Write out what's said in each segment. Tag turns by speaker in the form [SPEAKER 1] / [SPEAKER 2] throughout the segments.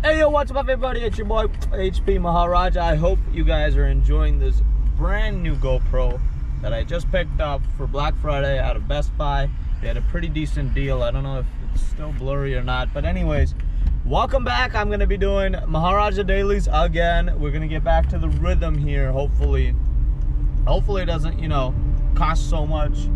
[SPEAKER 1] Hey yo, what's up everybody? It's your boy HP Maharaja. I hope you guys are enjoying this brand new GoPro that I just picked up for Black Friday out of Best Buy. They had a pretty decent deal. I don't know if it's still blurry or not, but anyways, welcome back. I'm gonna be doing Maharaja Dailies again. We're gonna get back to the rhythm here, hopefully it doesn't, cost so much.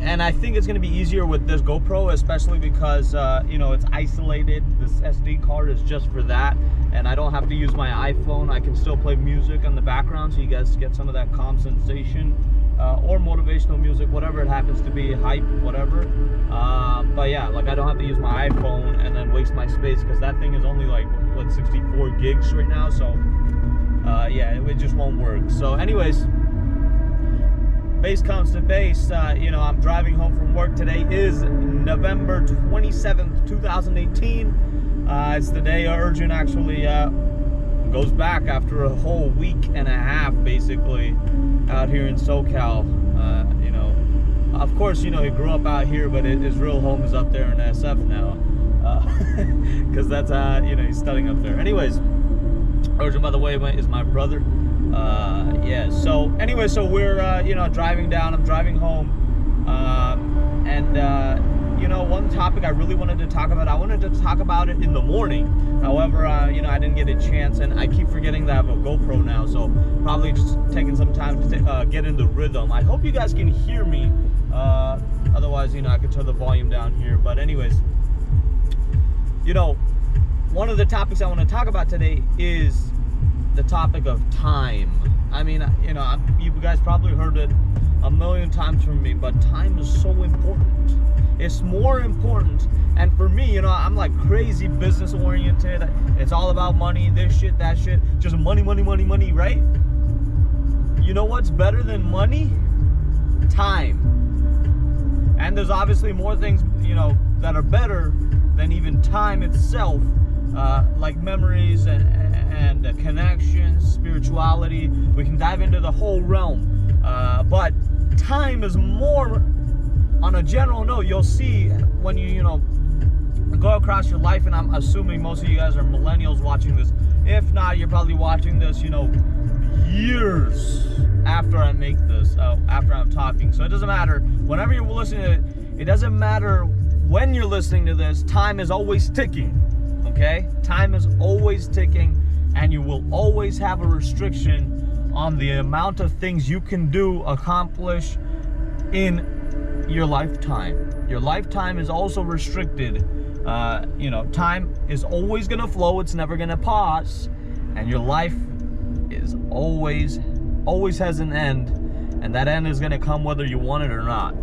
[SPEAKER 1] And I think it's going to be easier with this GoPro, especially because, it's isolated. This SD card is just for that. And I don't have to use my iPhone. I can still play music in the background so you guys get some of that calm sensation. Or motivational music, whatever it happens to be, hype, whatever. But yeah, like I don't have to use my iPhone and then waste my space because that thing is only like, what, 64 gigs right now. So, yeah, it just won't work. So anyways, base comes to base. I'm driving home from work. Today is November 27th, 2018. It's the day Arjun actually goes back after a whole week and a half, basically, out here in SoCal. Of course, he grew up out here, but his real home is up there in SF now, because that's he's studying up there. Anyways, Arjun, by the way, is my brother. Yeah, so anyway, so we're driving down. I'm driving home, one topic I really wanted to talk about, I wanted to talk about it in the morning. However, I didn't get a chance, and I keep forgetting that I have a GoPro now, so probably just taking some time to get in the rhythm. I hope you guys can hear me. Otherwise, I could turn the volume down here. But anyways, one of the topics I want to talk about today is the topic of time. I mean, you guys probably heard it a million times from me, but time is so important. It's more important. And for me, I'm like crazy business oriented. It's all about money, this shit, that shit, just money, money, money, money, right? You know what's better than money? Time. And there's obviously more things, that are better than even time itself, like memories and connections, spirituality. We can dive into the whole realm, but time is more on a general note. You'll see when you go across your life, and I'm assuming most of you guys are millennials watching this. If not, you're probably watching this years after I make this, after I'm talking. So it doesn't matter whenever you're listening to it. It doesn't matter when you're listening to this. Time is always ticking. Okay, time is always ticking, and you will always have a restriction on the amount of things you can accomplish in your lifetime. Your lifetime is also restricted. Time is always gonna flow. It's never gonna pause, and your life is always has an end, and that end is gonna come whether you want it or not.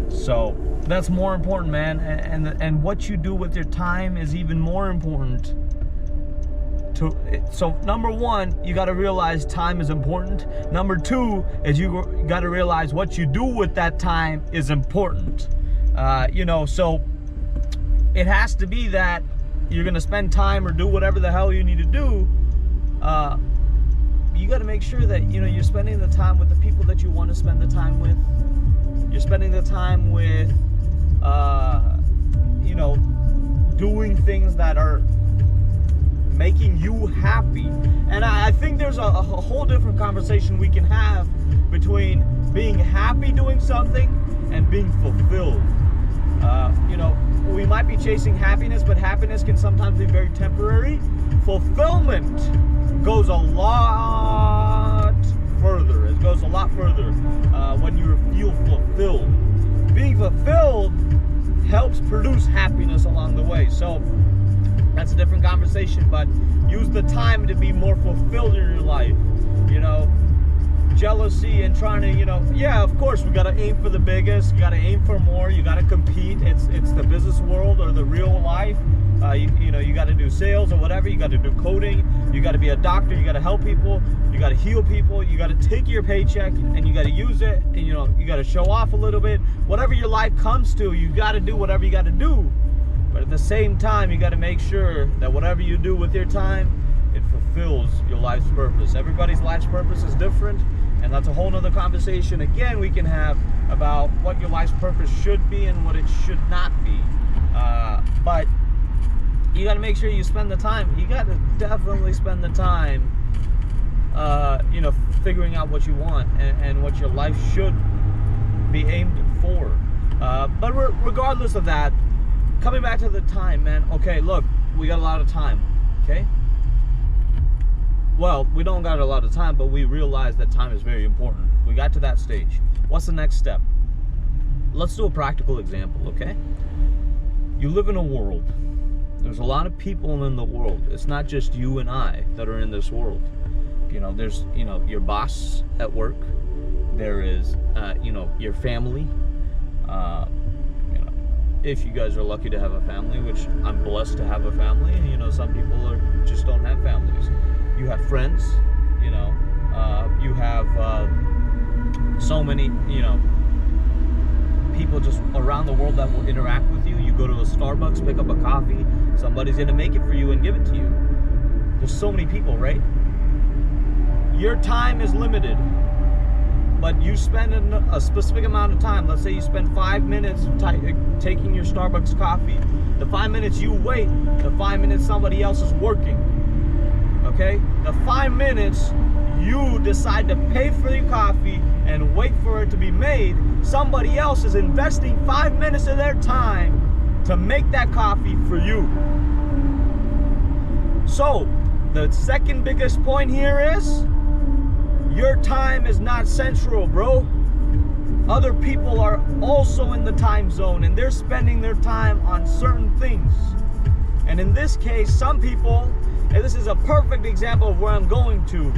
[SPEAKER 1] So that's more important, man, and what you do with your time is even more important. So number one, you got to realize time is important. Number two is you got to realize what you do with that time is important. So it has to be that you're gonna spend time or do whatever the hell you need to do. You got to make sure that you're spending the time with the people that you want to spend the time with. You're spending the time with doing things that are making you happy. And I think there's a whole different conversation we can have between being happy doing something and being fulfilled. We might be chasing happiness, but happiness can sometimes be very temporary. Fulfillment goes a lot further. It goes a lot further when you feel fulfilled. Being fulfilled helps produce happiness along the way. So that's a different conversation, but use the time to be more fulfilled in your life. Jealousy and trying to, yeah, of course, we got to aim for the biggest. You got to aim for more. You got to compete. It's the business world or the real life. You got to do sales or whatever. You got to do coding. You got to be a doctor. You got to help people. You got to heal people. You got to take your paycheck and you got to use it. And, you got to show off a little bit. Whatever your life comes to, you got to do whatever you got to do. But at the same time, you got to make sure that whatever you do with your time, it fulfills your life's purpose. Everybody's life's purpose is different, and that's a whole nother conversation again we can have about what your life's purpose should be and what it should not be. But you got to make sure you spend the time. You got to definitely spend the time, figuring out what you want and what your life should be aimed for. But regardless of that, coming back to the time, man. Okay, look, we got a lot of time. Okay. Well, we don't got a lot of time, but we realize that time is very important. We got to that stage. What's the next step? Let's do a practical example, okay? You live in a world. There's a lot of people in the world. It's not just you and I that are in this world. There's, your boss at work. There is, your family. If you guys are lucky to have a family, which I'm blessed to have a family. Some people just don't have families. You have friends, you have so many, people just around the world that will interact with you. You go to a Starbucks, pick up a coffee, somebody's gonna make it for you and give it to you. There's so many people, right? Your time is limited, but you spend a specific amount of time. Let's say you spend 5 minutes taking your Starbucks coffee. The 5 minutes you wait, the 5 minutes somebody else is working. Okay? The 5 minutes you decide to pay for your coffee and wait for it to be made, somebody else is investing 5 minutes of their time to make that coffee for you. So, the second biggest point here is, your time is not central, bro. Other people are also in the time zone and they're spending their time on certain things. And in this case, some people, and this is a perfect example of where I'm going to.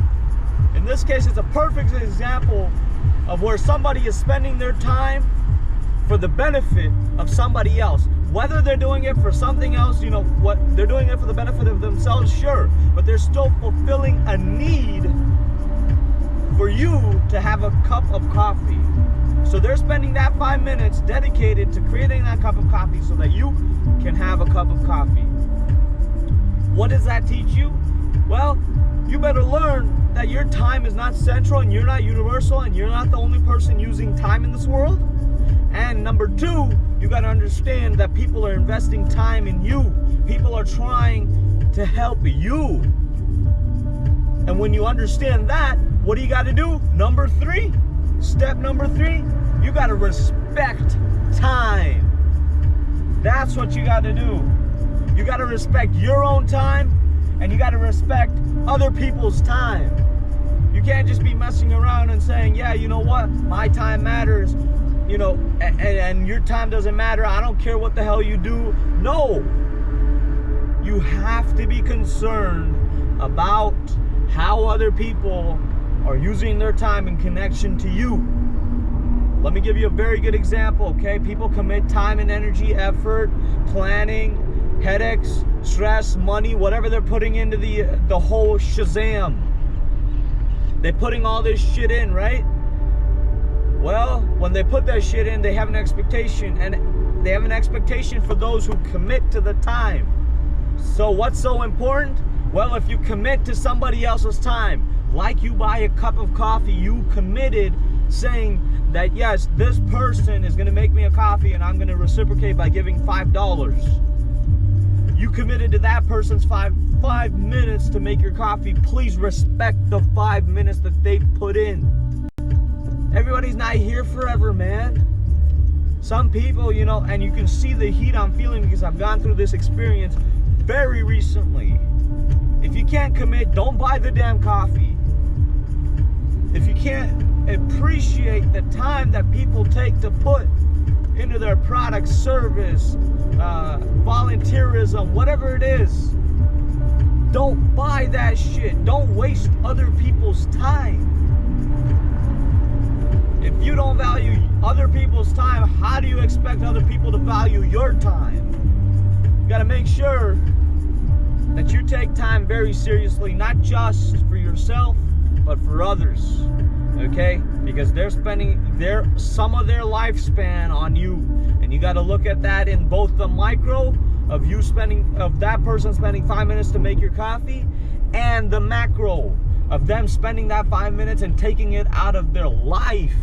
[SPEAKER 1] In this case, it's a perfect example of where somebody is spending their time for the benefit of somebody else. Whether they're doing it for something else, what they're doing it for the benefit of themselves, sure. But they're still fulfilling a need for you to have a cup of coffee. So they're spending that 5 minutes dedicated to creating that cup of coffee so that you can have a cup of coffee. What does that teach you? Well, you better learn that your time is not central and you're not universal and you're not the only person using time in this world. And number two, you got to understand that people are investing time in you. People are trying to help you. And when you understand that, what do you got to do? Number three, step number three, you got to respect time. That's what you got to do. You got to respect your own time and you got to respect other people's time. You can't just be messing around and saying, yeah, you know what? My time matters, and your time doesn't matter. I don't care what the hell you do. No. You have to be concerned about how other people are using their time in connection to you. Let me give you a very good example, okay? People commit time and energy, effort, planning, headaches, stress, money, whatever they're putting into the whole Shazam. They're putting all this shit in, right? Well, when they put that shit in, they have an expectation, and they have an expectation for those who commit to the time. So what's so important? Well, if you commit to somebody else's time, like you buy a cup of coffee, you committed saying that, yes, this person is going to make me a coffee and I'm going to reciprocate by giving $5. You committed to that person's five minutes to make your coffee. Please respect the 5 minutes that they put in. Everybody's not here forever, man. Some people, and you can see the heat I'm feeling because I've gone through this experience very recently. If you can't commit, don't buy the damn coffee. If you can't appreciate the time that people take to put into their product, service, volunteerism, whatever it is, don't buy that shit. Don't waste other people's time. If you don't value other people's time, how do you expect other people to value your time? You gotta make sure that you take time very seriously, not just for yourself, but for others, okay? Because they're spending some of their lifespan on you, and you got to look at that in both the micro of that person spending 5 minutes to make your coffee, and the macro of them spending that 5 minutes and taking it out of their life.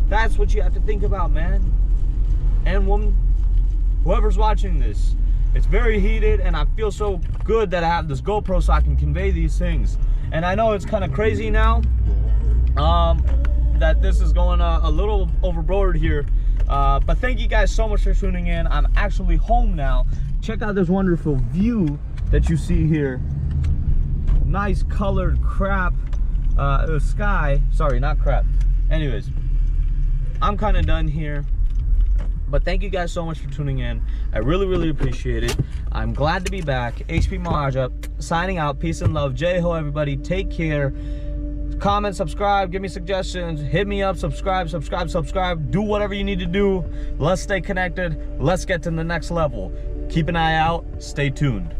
[SPEAKER 1] That's what you have to think about, man and woman. whoever's watching this, it's very heated, and I feel so good that I have this GoPro so I can convey these things. And I know it's kind of crazy now that this is going a little overboard here, but thank you guys so much for tuning in. I'm actually home now. Check out this wonderful view that you see here. Nice colored crap sky. Sorry, not crap. Anyways, I'm kind of done here, but thank you guys so much for tuning in. I really appreciate it. I'm glad to be back. HP Maharaja signing out. Peace and love. Jai ho, everybody. Take care. Comment, subscribe, give me suggestions, hit me up, subscribe. Do whatever you need to do. Let's stay connected. Let's get to the next level. Keep an eye out. Stay tuned.